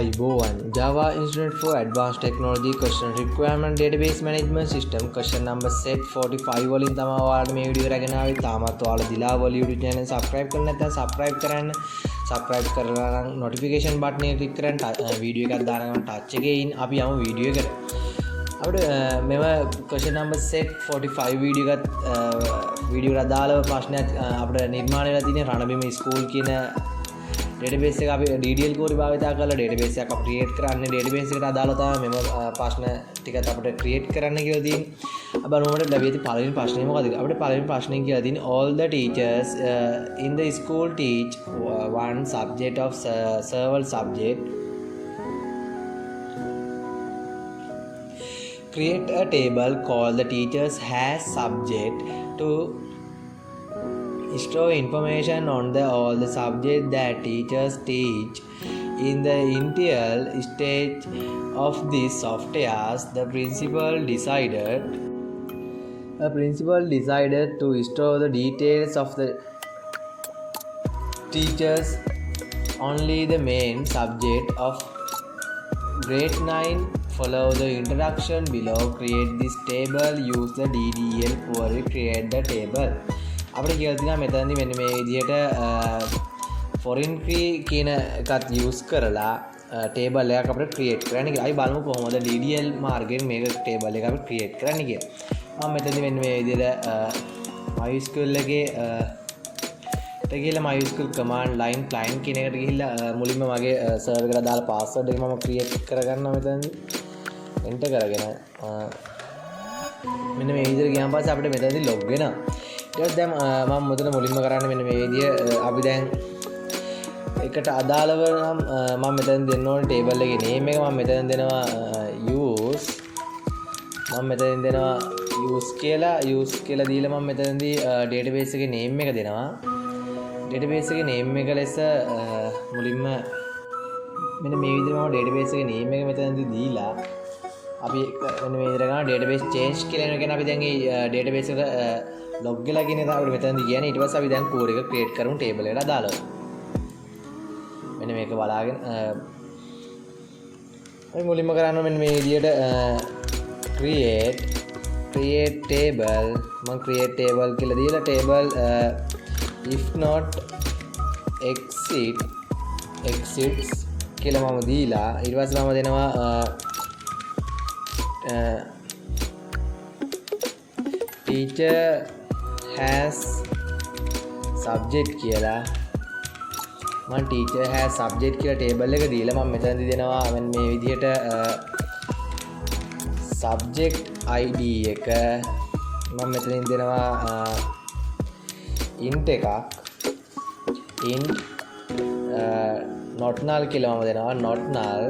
Ayubowan Java Institute for Advanced Technology Question Requirement Database Management System question number set 45 වලින් තමයි ඔයාලට මේ video එක අරගෙන ආවේ. තාමත් ඔයාලා දිලා වල YouTube channel subscribe කරලා නැත්නම් subscribe කරන්න. subscribe කරලා නම් notification button එක click කරන් වීඩියෝ එකක් දාන ගමන් touch එකේ ඉන්න අපි යමු වීඩියෝ එකට. අපිට මෙව question number set 45 වීඩියෝ එකත් වීඩියෝ එකට අදාළව ප්‍රශ්නයක් අපිට නිර්මාණය වෙලා තියෙන රණබිම ස්කූල් කියන डेटाबेस එක අපි DDL කෝරි භාවිතා කරලා डेटाबेस එකක් අපි ක්‍රියේට් කරන්නේ डेटाबेस එකට අදාළව තමයි මෙම ප්‍රශ්න ටිකත් අපිට ක්‍රියේට් කරන්න කියලා තියෙන්නේ. අපි බලමුට ලැබී ඇති පළවෙනි ප්‍රශ්නේ මොකද? අපිට පළවෙනි ප්‍රශ්නේ කියලා තියෙන්නේ all the teachers in the school teach one subject of several subject. Create a table called the teachers has subject to store information on all the subjects that teachers teach. In the initial stage of this software, the principal decided to store the details of the teachers only the main subject of grade 9. Follow the introduction below. Create this table. Use the DDL query. Create the table. අපිට කියලා තියෙනවා මෙතනදී මෙන්න මේ විදිහට foreign key කියන එකත් use කරලා table එකක් අපිට create කරන්න කියලා. අපි බලමු කොහොමද DDL මාර්ගයෙන් මේක table එක අපිට create කරන්න කියලා. මම මෙතනදී මෙන්න මේ විදිහට MySQL එකේ ගිහිල්ලා MySQL command line client කියන එකට ගිහිල්ලා මුලින්ම මගේ server එකට දාලා password එක මම create කරගන්නවා මෙතනදී enter කරගෙන මෙන්න මේ විදිහට ගියාන් පස්සේ අපිට මෙතනදී log වෙනවා. දැන් මම මෙතන මුලින්ම කරන්නේ මෙන්න මේ විදිය අපි දැන් එකට අදාළව නම් මම මෙතන දෙන්න ඕනේ ටේබල් එකේ name එක මම මෙතන දෙනවා use මම මෙතන දෙනවා use කියලා දීලා මම මෙතනදී database එකේ name එක දෙනවා database එකේ name එක ලෙස මුලින්ම මෙන්න මේ විදිහට මම database එකේ name එක මෙතනදී දීලා අපි මෙන්න මේ විදිහට ගන්න database change කියලා කියන අපි දැන් මේ database එක log වෙලා කියන එක අපිට මෙතනදී කියන්නේ ඊට පස්සේ අපි දැන් කෝඩ් එක ක්‍රියේට් කරමු ටේබල් එකට අදාළව. මෙන්න මේක බලාගෙන අපි මුලින්ම කරන්නේ මෙන්න මේ විදිහට create table මම create table කියලා දීලා table if not exits කියලා මම දීලා ඊට පස්සේ මම දෙනවා teacher has subject කියලා මම teacher has subject කියලා table එක දීලා මම මෙතනදී දෙනවා මේ විදිහට subject id එක මම මෙතනින් දෙනවා int එකක් int not null කියලා මම දෙනවා not null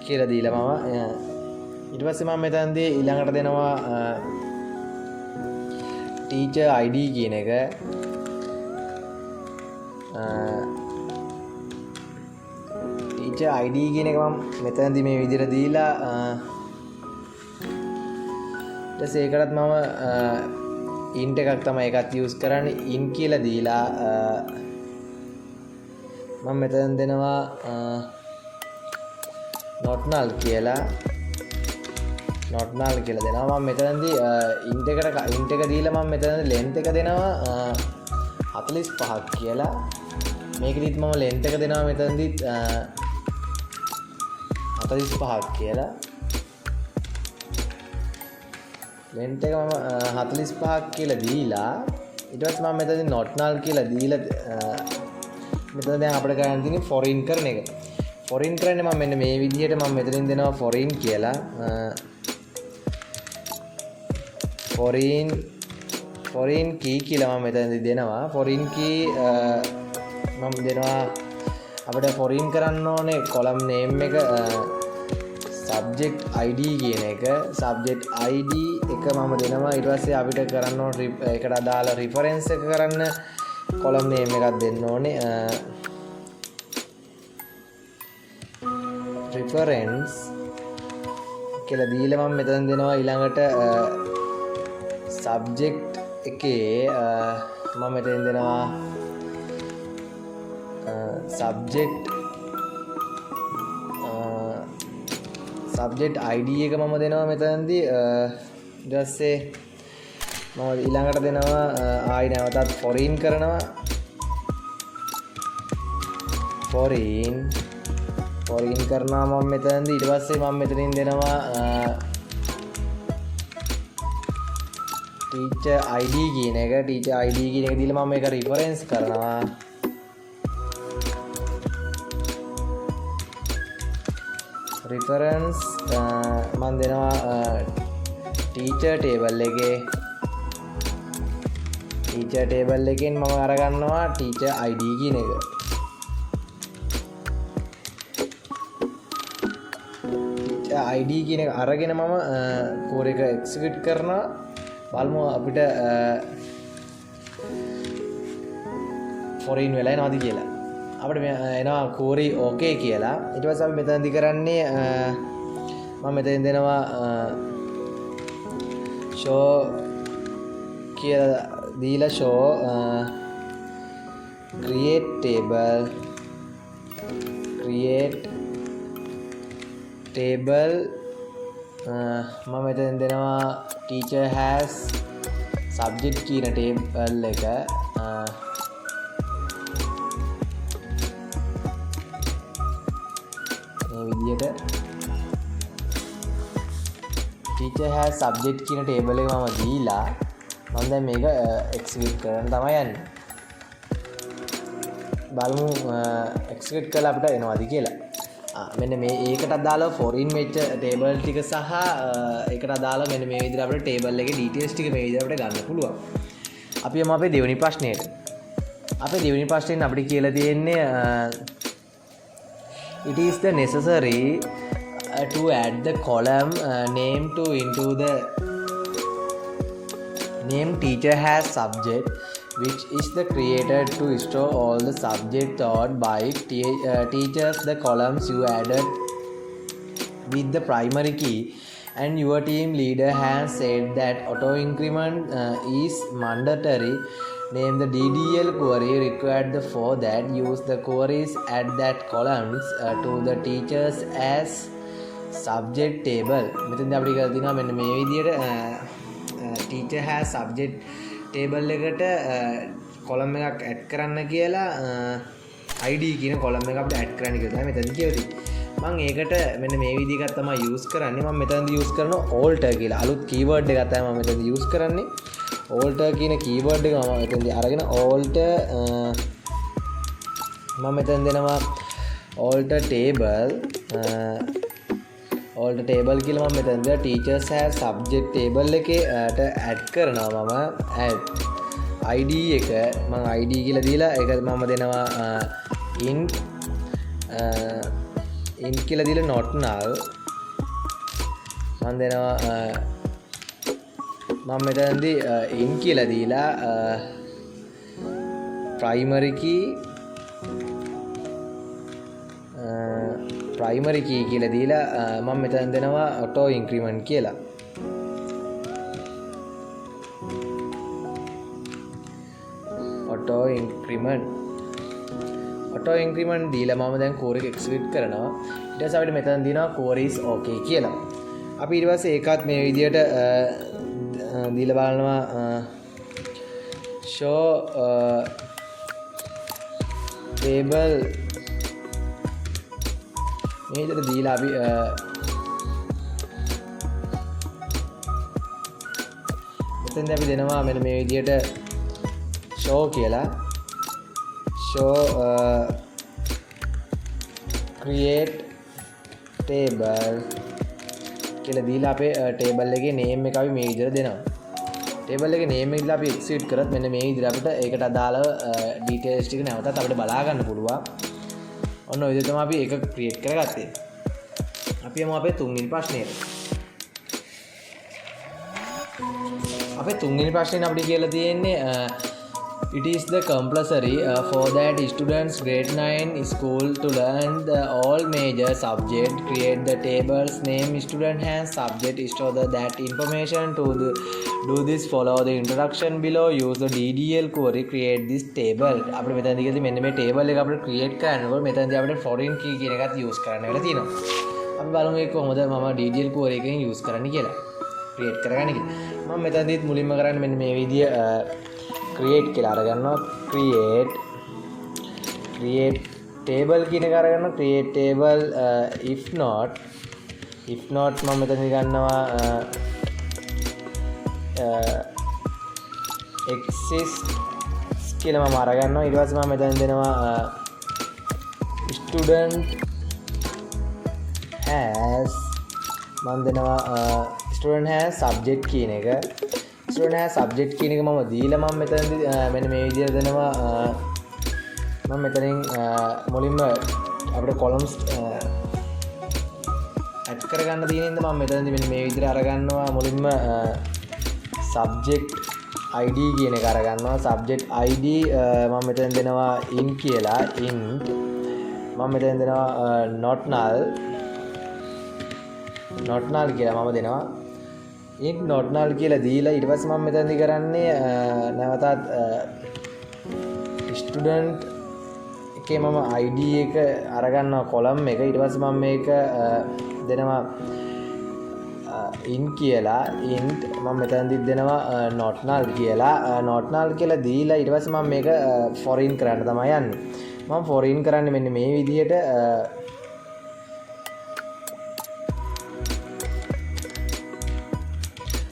කියලා දීලා මම ඊට පස්සේ මම මෙතනදී ඊළඟට දෙනවා teacher id කියන එක teacher id කියන එක මම මෙතනදී මේ විදිහට දීලා ඊට පස්සේ ඒකටත් මම int එකක් තමයි ඒකත් use කරන්නේ int කියලා දීලා මම මෙතන දෙනවා not null කියලා දෙනවා මම මෙතනදී int එක දීලා මම මෙතනදී length එක දෙනවා 45ක් කියලා මේකෙදිත් මම length එක දෙනවා මෙතනදී 45ක් කියලා length එක මම 45ක් කියලා දීලා ඊට පස්සේ මම මෙතනදී not null කියලා දීලා මෙතන දැන් අපිට කරන්න තියෙන්නේ foreign කරන එක foreign කරන්නේ මම මෙන්න මේ විදිහට මම මෙතනින් දෙනවා foreign කියලා foreign key කියලා මම මෙතනදී දෙනවා foreign key මම දෙනවා අපිට foreign කරන්න ඕනේ column name එක subject id කියන එක subject id එක මම දෙනවා ඊට පස්සේ අපිට කරන්න ඕනේ ඒකට අදාළ reference එක කරන්න column name එකක් දෙන්න ඕනේ reference කියලා දීලා මම මෙතන දෙනවා ඊළඟට subject එකේ මම මෙතෙන් දෙනවා subject subject id එක මම දෙනවා මෙතනදී ඊට පස්සේ මම ඊළඟට දෙනවා ආයි නැවතත් foreign කරනවා foreign කරනවා මම මෙතනදී ඊට පස්සේ මම මෙතනින් දෙනවා teacher id කියන එක teacher id කියන එක දීලා මම මේක reference කරනවා reference මම දෙනවා teacher table එකෙන් මම අරගන්නවා teacher id කියන එක teacher id කියන එක අරගෙන මම කෝඩ් එක execute කරනවා බලමු අපිට foreign වෙලා එනවද කියලා අපිට එනවා query okay කියලා ඊට පස්සේ අපි මෙතනදී කරන්නේ මම මෙතෙන් දෙනවා show කියලා දීලා show create table මම මෙතෙන් දෙනවා teacher has subject කියන table එක විදියට teacher has subject කියන table එක මම දීලා මම දැන් මේක execute කරන්න තමයි යන්නේ බලමු execute කරලා අපිට එනවද කියලා මෙන්න මේ ඒකට අදාළව foreign වෙච්ච table ටික සහ ඒකට අදාළව මෙන්න මේ විදිහට අපිට table එකේ details ටික මේ විදිහට අපිට ගන්න පුළුවන් අපි යමු අපේ දෙවෙනි ප්‍රශ්නයට අපේ දෙවෙනි ප්‍රශ්නෙන් අපිට කියලා තියෙන්නේ it is the necessary to add the column name to into the name teacher has subject which is the created to store all the subject taught by teachers the columns you added with the primary key and your team leader has said that auto increment is mandatory. Name the DDL query required for that. Use the queries at that columns to the teachers as subject table. මෙතෙන්දී අපිට කියලා දිනවා මෙන්න මේ විදිහට teacher has subject table එකට column එකක් add කරන්න කියලා id කියන column එක අපිට add කරන්න කියලා තමයි මෙතනදී කියවති. මම ඒකට මෙන්න මේ විදිහකට තමයි use කරන්නේ. මම මෙතනදී use කරනවා alter කියලා. අලුත් keyword එකක් තමයි මම මෙතනදී use කරන්නේ. alter කියන keyword එක මම මෙතනදී අරගෙන alter මම මෙතන දෙනවා alter table කියලා මම මෙතන දෙනවා teachers have subject table එකට add කරනවා මම add id එක මම id කියලා දීලා ඒක මම දෙනවා int කියලා දීලා not null මම දෙනවා මම මෙතනදී in කියලා දීලා primary key කියලා දීලා මම මෙතන දෙනවා auto increment කියලා auto increment දීලා මම දැන් core එක execute කරනවා ඊට පස්සේ අපිට මෙතන දිනවා core is okay කියලා අපි ඊට පස්සේ ඒකත් මේ විදියට දීලා බලනවා show table මේ විදිහට දීලා අපි මෙතෙන්දී අපි දෙනවා මෙන්න මේ විදිහට show කියලා show create table කියලා දීලා අපේ table එකේ name එක අපි මේ විදිහට දෙනවා table එකේ name එක දීලා අපි execute කරත් මෙන්න මේ විදිහට අපිට ඒකට අදාළව details ටික නැවතත් අපිට බලා ගන්න පුළුවන් ඔන්න ඔය විදිහට තමයි අපි ඒක create කරගත්තේ. අපි යමු අපේ තුන්වෙනි ප්‍රශ්නයට. අපේ තුන්වෙනි ප්‍රශ්නේ අපිට කියලා තියෙන්නේ it is the compulsory for that students grade 9 school to learn the all major subject create the tables name student has subject store that information to do this follow the introduction below use the ddl query create this table අපිට මෙතනදී මෙන්න මේ table එක අපිට create කරනකොට මෙතනදී අපිට foreign key කියන එකත් use කරන්න වෙලා තියෙනවා අපි බලමු ඒක කොහොමද මම DDL core එකෙන් යූස් කරන්න කියලා. ක්‍රියේට් කරගන්න කියලා. මම මෙතනදිත් මුලින්ම කරන්නේ මෙන්න මේ විදිය ක්‍රියේට් කියලා අරගන්නවා. ක්‍රියේට් table කියන එක අරගන්නවා. ක්‍රියේට් table if not මම මෙතන ගන්නවා exists කියලා මම අරගන්නවා. ඊට පස්සේ මම මෙතන දෙනවා student has මම දෙනවා student has subject කියන එක. student has subject කියන එක මම දීලා මම මෙතනදී මෙන්න මේ විදිහට දෙනවා. මම මෙතනින් මුලින්ම අපිට columns add කරගන්න තියෙන ඉඳ මම මෙතනදී මෙන්න මේ විදිහට අරගන්නවා. මුලින්ම subject id කියන එක අරගන්නවා. subject id මම මෙතන දෙනවා in කියලා. int මම මෙතන දෙනවා not null කියලා මම දෙනවා. int not null කියලා දීලා ඊට පස්සේ මම මෙතනදී කරන්නේ නැවතත් student එකේ මම id එක අරගන්නවා column එක. ඊට පස්සේ මම මේක දෙනවා in කියලා. int මම මෙතනදී දෙනවා not null කියලා දීලා ඊට පස්සේ මම මේක foreign කරන්න තමයි යන්නේ. මම foreign කරන්නේ මෙන්න මේ විදිහට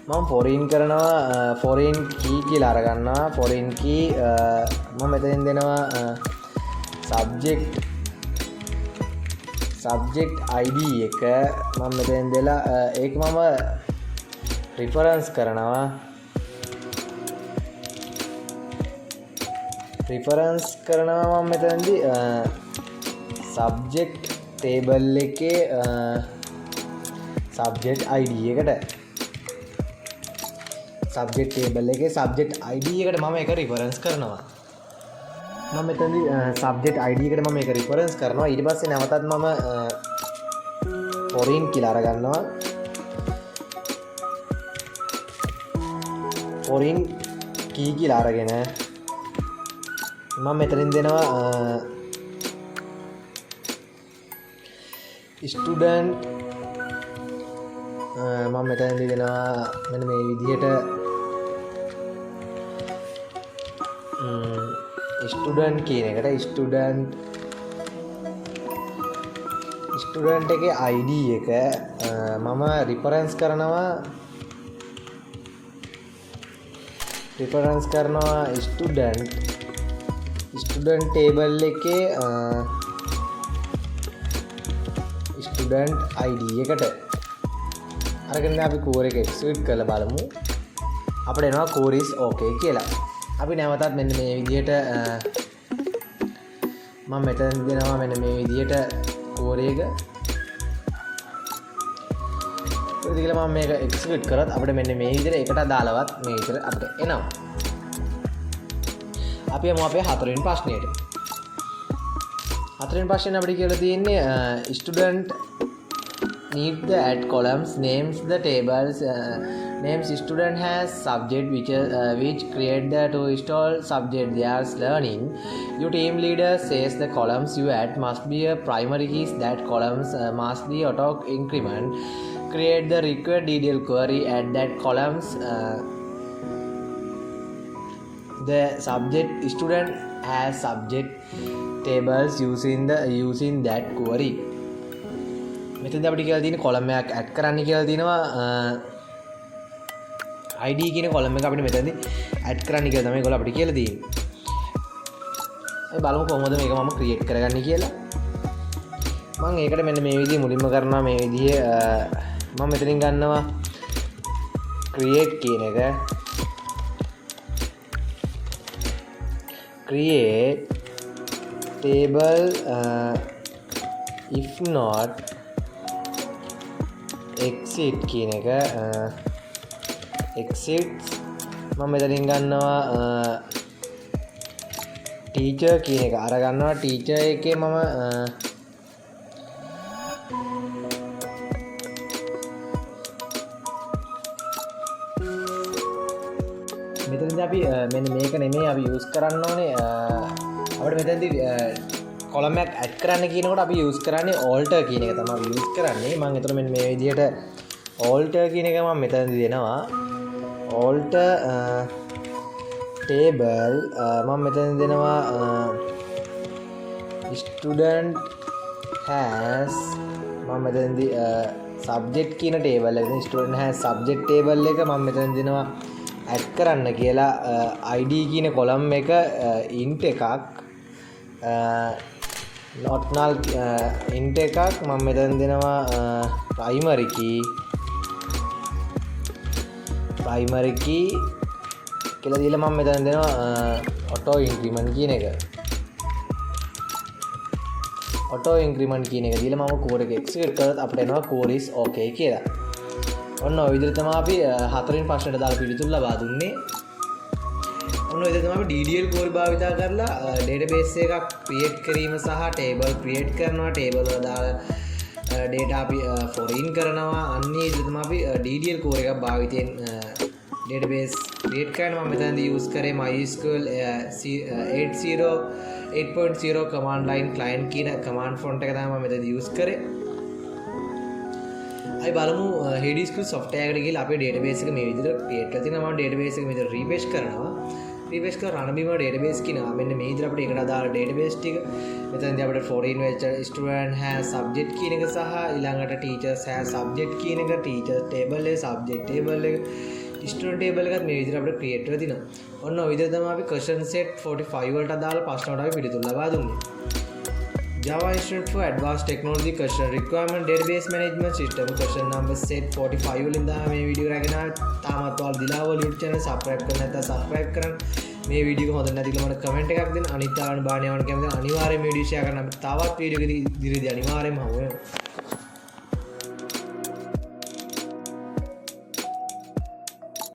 මම foreign කරනවා foreign key කියලා අරගන්නවා. foreign key මම මෙතනින් දෙනවා subject id එක මම මෙතෙන් දෙලා ඒක මම reference කරනවා. මම මෙතනදී subject table එකේ subject id එකට subject table එකේ subject id එකට මම ඒක reference කරනවා. මම මෙතනදී subject id එකට මම මේක reference කරනවා. ඊට පස්සේ නැවතත් මම foreign කියලා අරගන්නවා. foreign key කියලා අරගෙන මම මෙතනින් දෙනවා student මම මෙතනදී දෙනවා මෙන්න මේ විදිහට student කියන එකට student එකේ id එක මම reference කරනවා student table එකේ student id එකට අරගෙන අපි core එක execute කරලා බලමු. අපිට එනවා core is okay කියලා. අපි නැවතත් මෙන්න මේ විදිහට මම මෙතන දෙනවා මෙන්න මේ විදිහට core එක. ඒ විදිහට මම මේක execute කරත් අපිට මෙන්න මේ විදිහට එකට දාලවත් මේ විදිහට අපිට එනවා. අපි යමු අපේ හතරවෙනි ප්‍රශ්නයට. හතරවෙනි ප්‍රශ්නේ අපිට කියලා තියෙන්නේ student need the add columns names the tables names student has subject which create the to install subject there's learning. Your team leader says the columns you add must be a primary keys. That columns must be auto increment. Create the required DDL query. Add that columns the subject student has subject tables using that query. මෙතනදී අපිට කියලා තියෙන්නේ column එකක් add කරන්න කියලා තියෙනවා. id කියන column එක අපිට මෙතනදී add කරන්න කියලා තමයි ඒගොල්ලෝ අපිට කියලා තියෙන්නේ. අපි බලමු කොහොමද මේක මම create කරගන්නේ කියලා. මම ඒකට මෙන්න මේ විදිහ මුලින්ම කරනවා මේ විදිහ මම මෙතනින් ගන්නවා create කියන එක. create table if not exit කියන එක exit මම මෙතනින් ගන්නවා teacher කියන එක අරගන්නවා. teacher එකේ මම මෙතනදී අපි මෙන්න මේක නෙමෙයි අපි යූස් කරන්න ඕනේ. අපිට මෙතනදී කොලම් එකක් ඇඩ් කරන්න කියනකොට අපි යූස් කරන්නේ alter කියන එක තමයි යූස් කරන්නේ. මම එතන මෙන්න මේ විදිහට alter කියන එක මම මෙතනදී දෙනවා. alter table මම මෙතන දෙනවා student has මම මෙතනදී subject කියන table එක student has subject table එක මම මෙතන දෙනවා add කරන්න කියලා id කියන column එක int එකක් not null int එකක් මම මෙතන දෙනවා primary key කියලා දීලා මම මෙතන දෙනවා auto increment කියන එක දීලා මම code එක execute කරලා අපිට එනවා code is okay කියලා. ඔන්න ඔය විදිහට තමයි අපි හතරෙන් ප්‍රශ්නෙට දාලා පිළිතුරු ලබා දුන්නේ. ඔන්න ඔය විදිහට තමයි අපි DDL core භාවිතා කරලා database එකක් create කිරීම සහ table create කරනවා, table වල දාලා data අපි foreign කරනවා. අන්න ඒ විදිහට තමයි අපි DDL core එකක් භාවිතයෙන් database create කරනවා. මම මෙතනදී use කරේ MySQL 8.0 command line client කියන command font එක තමයි මම මෙතනදී use කරේ. අපි බලමු HDSQL software එකට ගිහලා අපේ database එක මේ විදිහට create කරලා තිනවා. මම database එක මේ විදිහට refresh කරනවා. refresh කරලා run beam database කියනවා. මෙන්න මේ විදිහට අපිට ඒකට අදාළ database ටික මෙතනදී අපිට foreign වෙච්ච student has subject කියන එක සහ ඊළඟට teachers has subject කියන එක, teachers table එක, subject table එක, student table එකත් මේ විදිහට අපිට create කරලා තිනවා. ඔන්න ඔය විදිහට තමයි අපි question set 45 වලට අදාළ ප්‍රශ්න වලට අපි පිළිතුරු ලබා දුන්නේ. Java Institute for Advanced Technology question requirement database management system question number set 45 වලින් තමයි මේ වීඩියෝ එක රැගෙන ආවේ. තාමත් ඔයාලා දිලාවල YouTube channel subscribe කරන්න නැත්නම් subscribe කරන්න. මේ වීඩියෝ එක හොඳ නැතිනම් මට comment එකක් දෙන්න. අනිත් ආවන බාණියවන කැමති අනිවාර්යයෙන් මේ වීඩියෝ share කරන්න. අපි තවත් වීඩියෝ එකක ඉදිරියේදී අනිවාර්යයෙන්ම හමු වෙනවා.